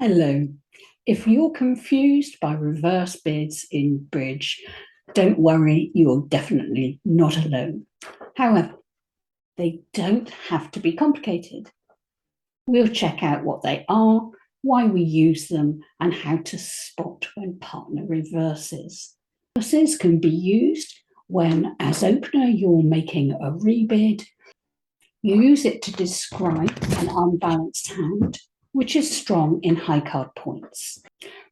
Hello. If you're confused by reverse bids in bridge, don't worry, you're definitely not alone. However, they don't have to be complicated. We'll check out what they are, why we use them, and how to spot when partner reverses. Reverses can be used when, as opener, you're making a rebid. You use it to describe an unbalanced hand, which is strong in high card points.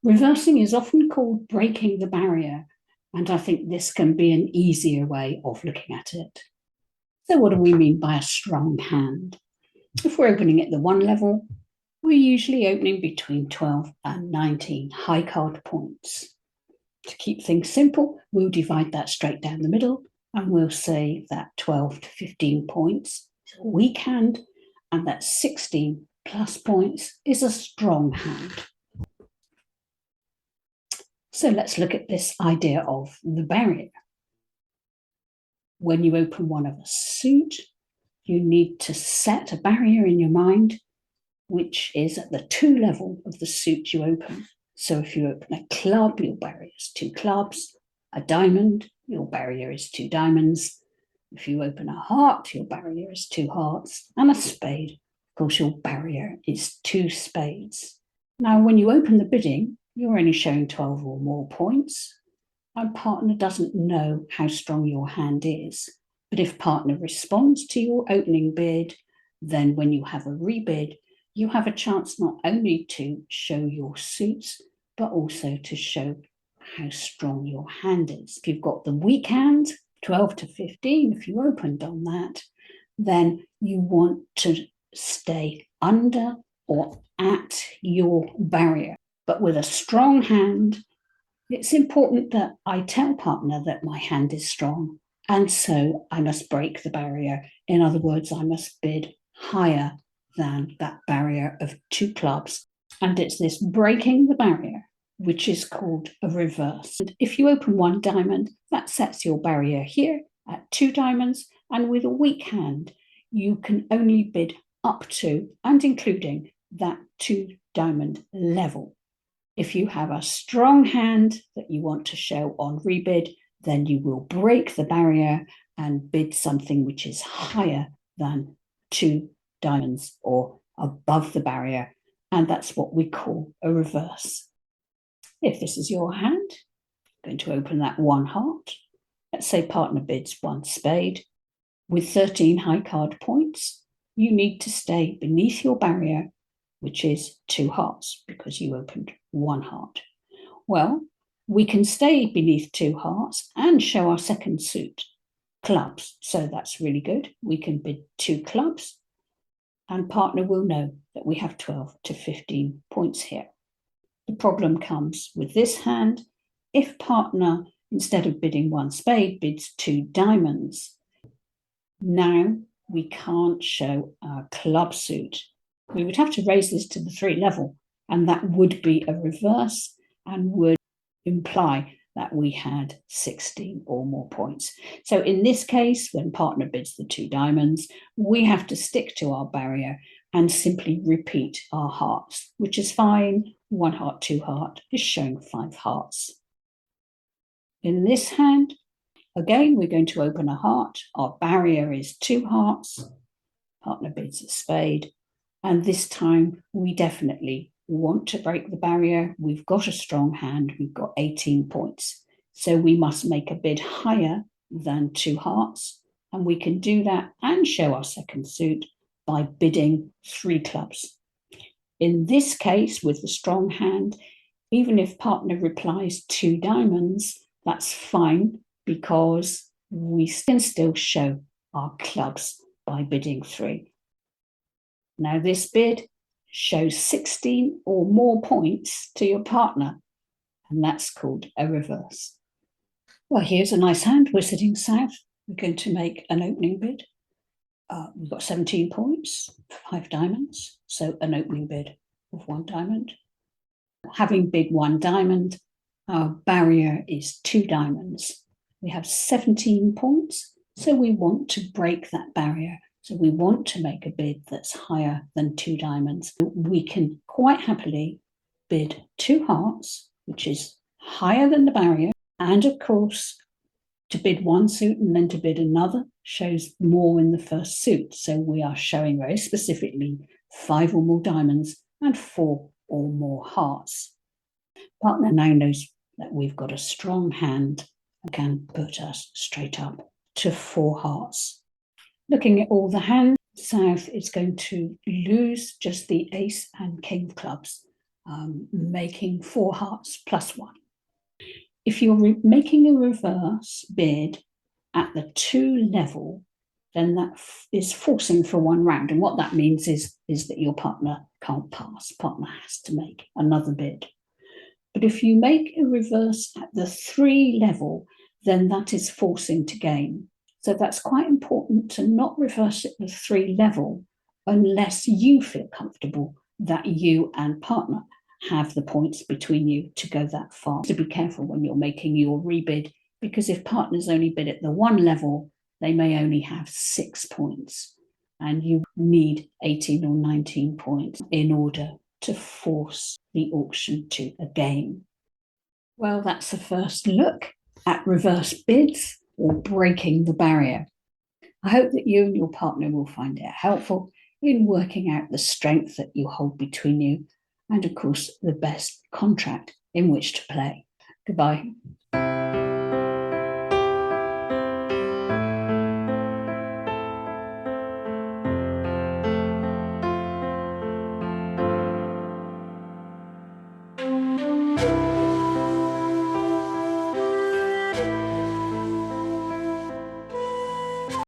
Reversing is often called breaking the barrier, and I think this can be an easier way of looking at it. So what do we mean by a strong hand? If we're opening at the 1 level, we're usually opening between 12 and 19 high card points. To keep things simple, we'll divide that straight down the middle, and we'll say that 12 to 15 points is a weak hand, and that 16 plus points is a strong hand. So let's look at this idea of the barrier. When you open one of a suit, you need to set a barrier in your mind, which is at the 2 level of the suit you open. So if you open a club, your barrier is 2 clubs. A diamond, your barrier is 2 diamonds. If you open a heart, your barrier is 2 hearts. And a spade, of course, your barrier is 2 spades. Now, when you open the bidding, you're only showing 12 or more points. And partner doesn't know how strong your hand is. But if partner responds to your opening bid, then when you have a rebid, you have a chance not only to show your suits, but also to show how strong your hand is. If you've got the weak hand, 12 to 15, if you opened on that, then you want to stay under or at your barrier. But with a strong hand, it's important that I tell partner that my hand is strong, and so I must break the barrier. In other words, I must bid higher than that barrier of 2 clubs. And it's this breaking the barrier which is called a reverse. And if you open 1 diamond, that sets your barrier here at 2 diamonds, and with a weak hand, you can only bid up to and including that 2 diamond level. If you have a strong hand that you want to show on rebid, then you will break the barrier and bid something which is higher than 2 diamonds or above the barrier, and that's what we call a reverse. If this is your hand, I'm going to open that 1 heart. Let's say partner bids 1 spade. With 13 high card points, you need to stay beneath your barrier, which is 2 hearts, because you opened 1 heart. Well, we can stay beneath 2 hearts and show our second suit, clubs. So that's really good. We can bid 2 clubs, and partner will know that we have 12 to 15 points here. The problem comes with this hand. If partner, instead of bidding 1 spade, bids 2 diamonds, now we can't show our club suit. We would have to raise this to the 3 level, and that would be a reverse and would imply that we had 16 or more points. So in this case, when partner bids the 2 diamonds, we have to stick to our barrier and simply repeat our hearts, which is fine. 1 heart, 2 heart is showing 5 hearts. In this hand, again, we're going to open a heart. Our barrier is 2 hearts. Partner bids a spade. And this time, we definitely want to break the barrier. We've got a strong hand. We've got 18 points. So we must make a bid higher than 2 hearts. And we can do that and show our second suit by bidding 3 clubs. In this case, with the strong hand, even if partner replies 2 diamonds, that's fine, because we can still show our clubs by bidding 3. Now this bid shows 16 or more points to your partner, and that's called a reverse. Well, here's a nice hand. We're sitting south. We're going to make an opening bid. We've got 17 points, 5 diamonds, so an opening bid of 1 diamond. Having bid 1 diamond, our barrier is 2 diamonds. We have 17 points, so we want to break that barrier. So we want to make a bid that's higher than 2 diamonds. We can quite happily bid 2 hearts, which is higher than the barrier, and of course, to bid one suit and then to bid another shows more in the first suit. So we are showing very specifically 5 or more diamonds and 4 or more hearts. Partner now knows that we've got a strong hand and can put us straight up to 4 hearts. Looking at all the hands, South is going to lose just the ace and king of clubs, making 4 hearts plus 1. If you're making a reverse bid at the 2 level, then that is forcing for 1 round. And what that means is that your partner can't pass. Partner has to make another bid. But if you make a reverse at the 3 level, then that is forcing to gain. So that's quite important to not reverse at the 3 level unless you feel comfortable that you and partner have the points between you to go that far. So be careful when you're making your rebid, because if partners only bid at the 1 level, they may only have 6 points, and you need 18 or 19 points in order to force the auction to a game. Well, that's the first look at reverse bids or breaking the barrier. I hope that you and your partner will find it helpful in working out the strength that you hold between you and, of course, the best contract in which to play. Goodbye.